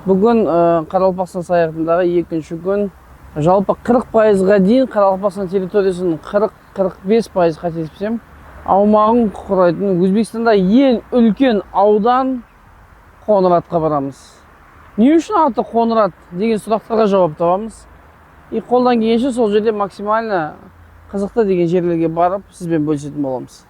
Бүгін Қарақалпақстан саяхатындағы екінші күн. Жалпы 40%-ға дейін Қарақалпақстан территориясының 40-45% қателеспесем аумағын құрайтын Өзбекстанда ең үлкен аудан Қоңыратқа барамыз. Не үшін аты Қоңырат деген сұрақтарға жауап табамыз. Қолдан келгенше сол жерде максимально қызықты деген жерлерге барып сізбен бөлісетін боламыз.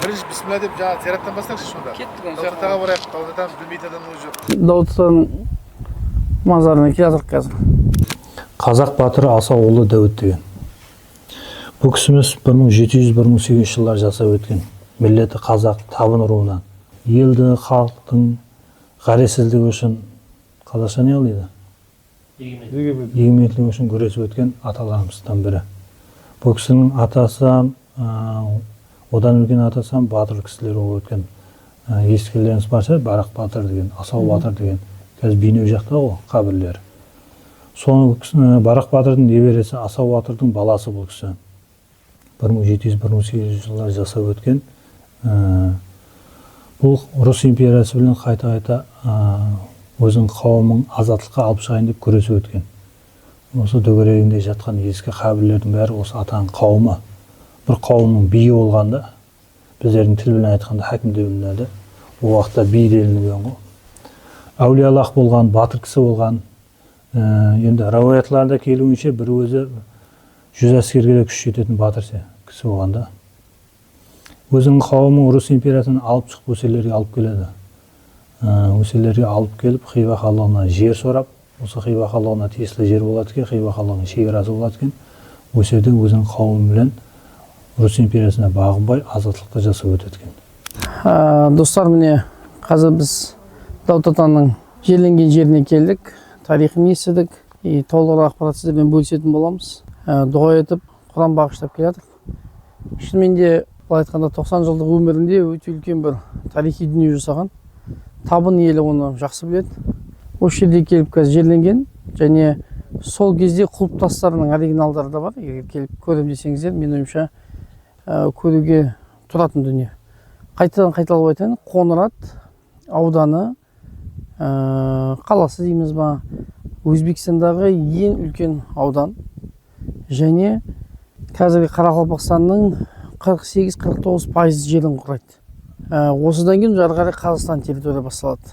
Бірінші бисмилла деп жаңа зираттан бастаңызшы сонда. Кеттік онда. Даутатаға барайық. Даутатан білмейтін адамымыз жоқ. Даутатаның мазарына келе жатырмық қазір. Қазақ батыры Асауұлы Дәуіт деген. Бұл кісіміз 1700-1800 жылдар жасап өткен. Миллеті қазақ табын руынан. Елді, халықтың ғаресіздігі үшін қазақша не алады? Егеменділігі үшін күресіп өткен аталарымыздан бірі. Бұл кісінің атасы, одан үлкен атасы батыр кісілер болып өткен. Ескілеріңіз барша Барақ батыр деген, Асау батыр деген. Қазір Бейнеу жақта ғой қабірлері. Соның Барақ батырдың немересі Асау батырдың баласы бұл кісі. 1700-1800 жылдар жасап өткен. Бұл Рус империясы білен қайта-қайта өзінің қауымын азаттыққа алып шығайын деп күресіп өткен. Осы дөңгелегінде жатқан ескі қабірлердің бәрі осы атаның қауымы. Бір қауымның биі болғанда, біздердің тілмен айтқанда хакім деп білінеді. Ол уақытта би делінген ғой. Әулиялық болған, батыр кісі болған. Енді рауаятларда келуінше бір өзі 100 әскерге де күш жететін батыр кісі болғанда. Өзінің қауымын Рус империясынан алып шығып өселерге алып келеді. Өселерге алып келіп Хива хандығына жер сорап, осы Хива хандығына тиесілі жер болады екен, Хива хандығының шекарасы болады екен. Осы жерде өзінің қауымы білен Рус империясына бағынбай азаттықты жасап өтеді. Достар, міне қазір біз Даутатаның жерленген жеріне келдік, тарихын естідік, толығырақ ақпарат сіздермен бөлісетін боламыз. Дұға етіп, Құран бағыштап келе жатыр. Шынымен де былай айтқанда 90 жылдық өмірінде өте үлкен бір тарихи дүние жасаған. Табын елі оны жақсы біледі. Осы жерде келіп қазір жерленген, және сол кезде құлып тастарының оригиналдары да бар. Егер келіп көрем десеңіздер, мен ойымша көруге тұратын дүние. Қайталап айтайын, Қоңырат ауданы қаласы дейміз ба, Өзбекстандағы ең үлкен аудан, және қазіргі Қарақалпақстанның 48-49% жерін құрайды. Осыдан кейін ары қарай Қазақстан территория басталады.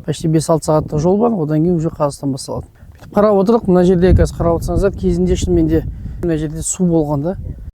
Почти 5-6 сағаттық жол бар, одан кейін уже Қазақстан басталады. Қарап отырық, мына жерде қазір қарап отырсаңыздар, кезінде шынымен де мына жерде су болғанда,